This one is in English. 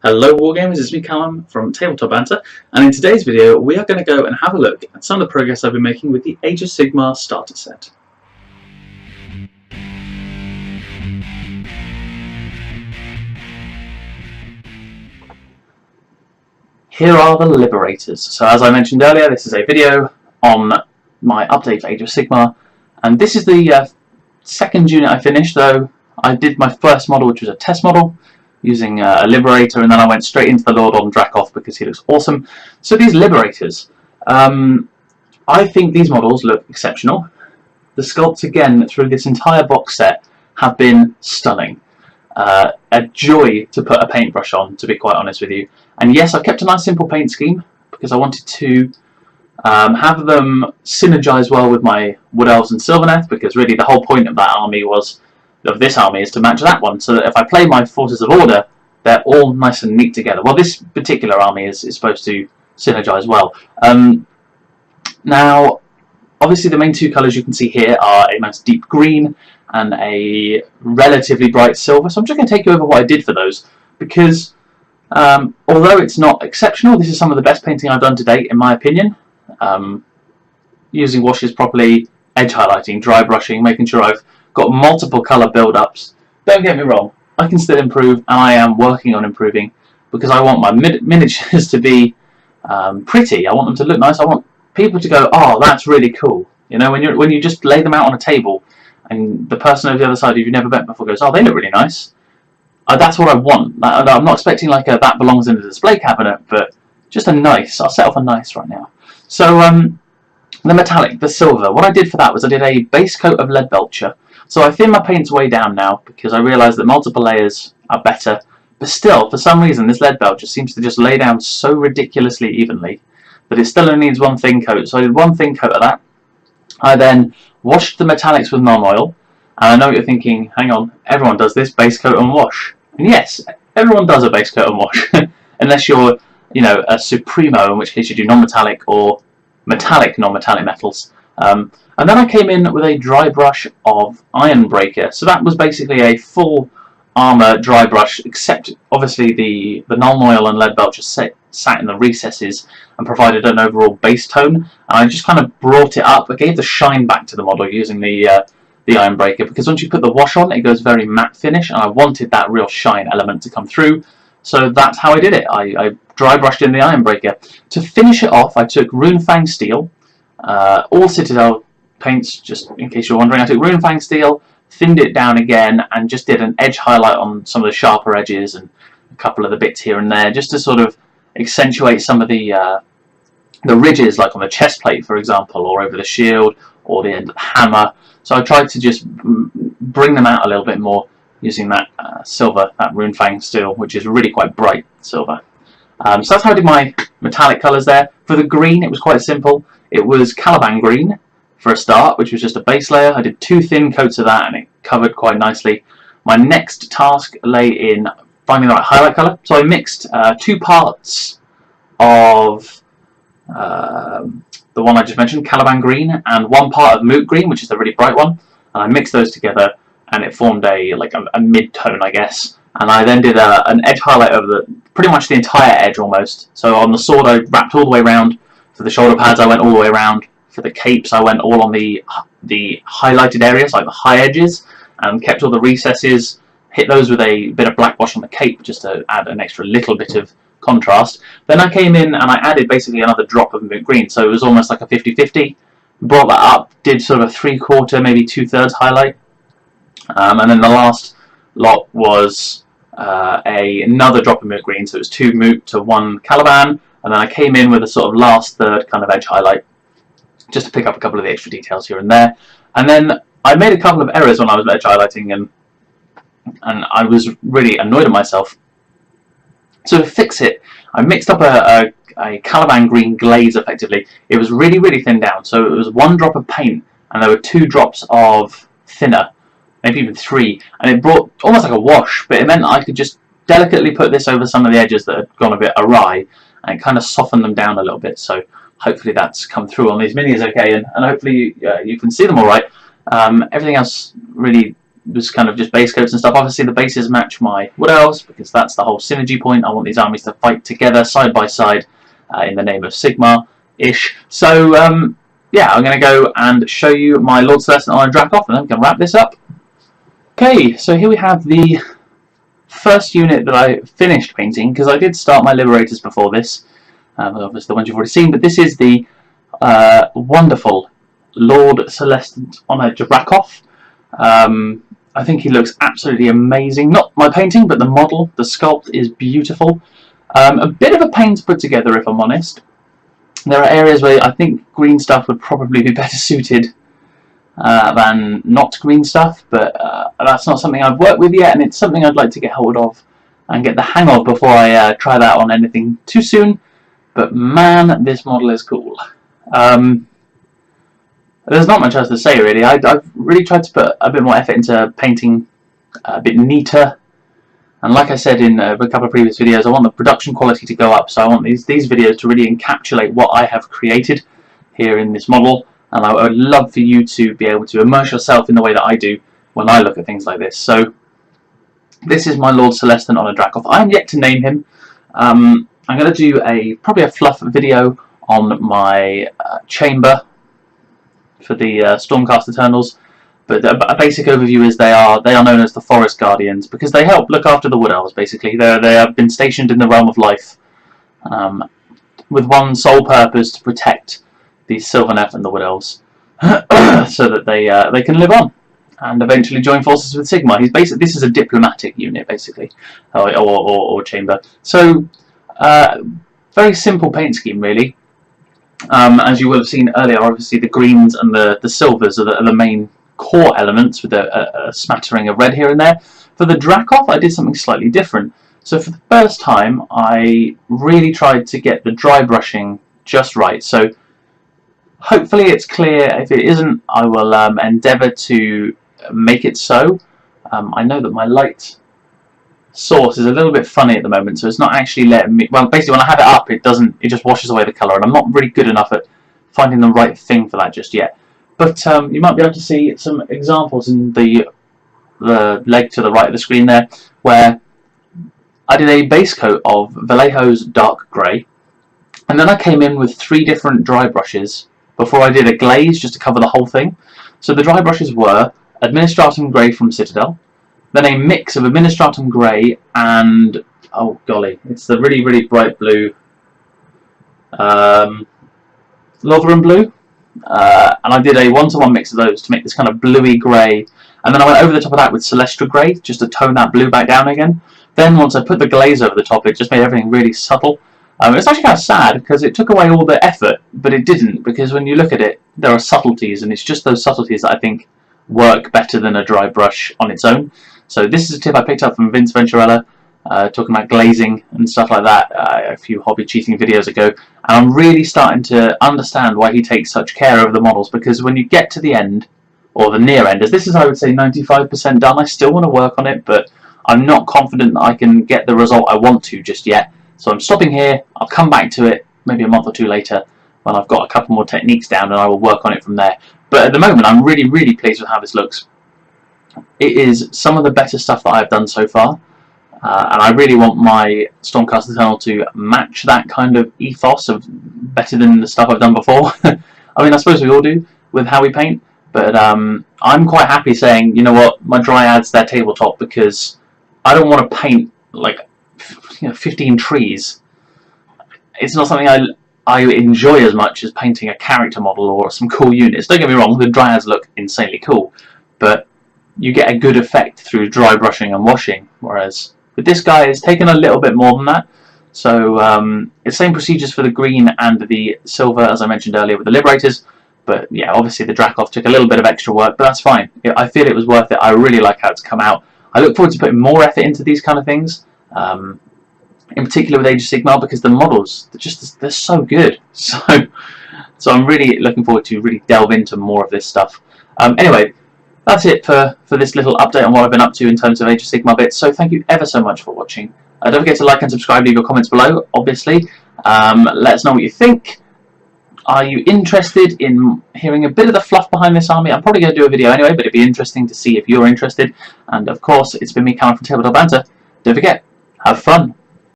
Hello Wargamers, it's me Callum from TableTopBanter, and in today's video we are going to go and have a look at some of the progress I've been making with the Age of Sigmar starter set. Here are the Liberators. So as I mentioned earlier, this is a video on my update for Age of Sigmar, and this is the second unit I finished, though I did my first model, which was a test model, using a Liberator, and then I went straight into the Lord on Dracoth because he looks awesome. So these Liberators, I think these models look exceptional. The sculpts, again, through this entire box set, have been stunning. A joy to put a paintbrush on, to be quite honest with you. And yes, I've kept a nice simple paint scheme because I wanted to have them synergize well with my Wood Elves and Sylvaneth, because really the whole point of that army of this army is to match that one, so that if I play my Forces of Order, they're all nice and neat together. Well, this particular army is supposed to synergize well. Now, obviously the main two colours you can see here are a nice deep green and a relatively bright silver, so I'm just going to take you over what I did for those, because although it's not exceptional, this is some of the best painting I've done to date, in my opinion. Using washes properly, edge highlighting, dry brushing, making sure I've got multiple colour build-ups. Don't get me wrong, I can still improve, and I am working on improving, because I want my miniatures to be pretty. I want them to look nice. I want people to go, oh, that's really cool. You know, when you just lay them out on a table, and the person over the other side who you've never met before goes, oh, they look really nice. That's what I want. I'm not expecting like that belongs in the display cabinet, but just a nice. I'll set off a nice right now. So the metallic, the silver, what I did for that was I did a base coat of lead belcher. So I thin my paints way down now, because I realise that multiple layers are better. But still, for some reason, this lead belcher seems to just lay down so ridiculously evenly that it still only needs one thin coat. So I did one thin coat of that. I then washed the metallics with non-oil. And I know what you're thinking, hang on, everyone does this, base coat and wash. And yes, everyone does a base coat and wash. Unless you're, you know, a Supremo, in which case you do non-metallic or metallic non-metallic metals. And then I came in with a dry brush of Ironbreaker. So that was basically a full armour dry brush, except obviously the non-oil and lead belcher sat in the recesses and provided an overall base tone. And I just kind of brought it up. I gave the shine back to the model using the Ironbreaker, because once you put the wash on, it goes very matte finish, and I wanted that real shine element to come through. So that's how I did it. I dry brushed in the Ironbreaker. To finish it off, I took Runefang Steel, all Citadel paints, just in case you're wondering. I took Runefang Steel, thinned it down again, and just did an edge highlight on some of the sharper edges and a couple of the bits here and there, just to sort of accentuate some of the ridges, like on the chest plate, for example, or over the shield, or the end of the hammer. So I tried to just bring them out a little bit more using that silver, that Runefang Steel, which is really quite bright silver. So that's how I did my metallic colours there. For the green, it was quite simple. It was Caliban Green for a start, which was just a base layer. I did two thin coats of that, and it covered quite nicely. My next task lay in finding the right highlight colour. So I mixed 2 parts of the one I just mentioned, Caliban Green, and 1 part of Moot Green, which is the really bright one. And I mixed those together, and it formed a mid-tone, I guess. And I then did an edge highlight over pretty much the entire edge almost. So on the sword, I wrapped all the way around. For the shoulder pads, I went all the way around. For the capes, I went all on the highlighted areas, like the high edges, and kept all the recesses. Hit those with a bit of black wash on the cape, just to add an extra little bit of contrast. Then I came in and I added basically another drop of Moot Green, so it was almost like a 50-50. Brought that up, did sort of 3/4, maybe 2/3 highlight. And then the last lot was another drop of Moot Green, so it was 2 Moot to 1 Caliban, and then I came in with a sort of last third kind of edge highlight, just to pick up a couple of the extra details here and there. And then I made a couple of errors when I was edge highlighting, and I was really annoyed at myself. So to fix it, I mixed up a Caliban Green glaze, effectively. It was really, really thin down, so it was 1 drop of paint, and there were 2 drops of thinner, maybe even 3, and it brought almost like a wash, but it meant that I could just delicately put this over some of the edges that had gone a bit awry, and it kind of softened them down a little bit. So hopefully that's come through on these minis okay, and hopefully you can see them all right. Everything else really was kind of just base coats and stuff. Obviously the bases match my Wood Elves because that's the whole synergy point. I want these armies to fight together side by side in the name of Sigma-ish. So yeah, I'm going to go and show you my Lord-Celestant on a Dracoff, and then I'm going to wrap this up. Okay, so here we have the first unit that I finished painting, because I did start my Liberators before this. Obviously the ones you've already seen, but this is the wonderful Lord-Celestant on a Dracoff. I think he looks absolutely amazing. Not my painting, but the model, the sculpt is beautiful. A bit of a pain to put together, if I'm honest. There are areas where I think green stuff would probably be better suited than not green stuff, but that's not something I've worked with yet, and it's something I'd like to get hold of and get the hang of before I try that on anything too soon. But man, this model is cool. There's not much else to say really. I've really tried to put a bit more effort into painting a bit neater, and like I said in a couple of previous videos, I want the production quality to go up, so I want these videos to really encapsulate what I have created here in this model, and I would love for you to be able to immerse yourself in the way that I do when I look at things like this. So this is my Lord-Celestant on a Dracoff. I am yet to name him. I'm going to do probably a fluff video on my chamber for the Stormcast Eternals, but a basic overview is they are known as the Forest Guardians because they help look after the Wood Elves. Basically, they have been stationed in the realm of life with one sole purpose: to protect the Sylvaneth and the Wood Elves, so that they can live on and eventually join forces with Sigma. This is a diplomatic unit basically, or chamber. So very simple paint scheme really. As you will have seen earlier, obviously the greens and the silvers are the main core elements, with a smattering of red here and there. For the Dracoff, I did something slightly different. So for the first time, I really tried to get the dry brushing just right. So hopefully it's clear. If it isn't, I will endeavour to make it so. I know that my light source is a little bit funny at the moment, so it's not actually letting me. Well, basically, when I have it up, it just washes away the colour, and I'm not really good enough at finding the right thing for that just yet. But you might be able to see some examples in the leg to the right of the screen there, where I did a base coat of Vallejo's dark grey, and then I came in with 3 different dry brushes before I did a glaze just to cover the whole thing. So the dry brushes were Administratum Grey from Citadel, then a mix of Administratum Grey and, oh golly, it's the really, really bright blue Lothran Blue. And I did a 1-to-1 mix of those to make this kind of bluey grey. And then I went over the top of that with Celestial Grey, just to tone that blue back down again. Then once I put the glaze over the top, it just made everything really subtle. It's actually kind of sad, because it took away all the effort, but it didn't, because when you look at it, there are subtleties, and it's just those subtleties that I think work better than a dry brush on its own. So this is a tip I picked up from Vince Venturella, talking about glazing and stuff like that a few hobby cheating videos ago, and I'm really starting to understand why he takes such care over the models, because when you get to the end, or the near end, as this is I would say 95% done, I still want to work on it, but I'm not confident that I can get the result I want to just yet. So I'm stopping here. I'll come back to it maybe a month or 2 later when I've got a couple more techniques down, and I will work on it from there. But at the moment I'm really, really pleased with how this looks. It is some of the better stuff that I've done so far, and I really want my Stormcast Eternal to match that kind of ethos of better than the stuff I've done before. I mean, I suppose we all do with how we paint, but I'm quite happy saying, you know what, my Dryads, they're tabletop, because I don't want to paint like 15 trees. It's not something I enjoy as much as painting a character model or some cool units. Don't get me wrong, the Dryads look insanely cool, but you get a good effect through dry brushing and washing, whereas with this guy it's taken a little bit more than that. So it's the same procedures for the green and the silver as I mentioned earlier with the Liberators, but yeah, obviously the Dracoff took a little bit of extra work, but that's fine. I feel it was worth it. I really like how it's come out. I look forward to putting more effort into these kind of things, in particular with Age of Sigmar, because the models, they're so good. So I'm really looking forward to really delve into more of this stuff. Anyway, that's it for this little update on what I've been up to in terms of Age of Sigmar bits. So thank you ever so much for watching. Don't forget to like and subscribe, leave your comments below, obviously. Let us know what you think. Are you interested in hearing a bit of the fluff behind this army? I'm probably going to do a video anyway, but it'd be interesting to see if you're interested. And of course, it's been me, Cameron from TabletopBanter. Don't forget, have fun.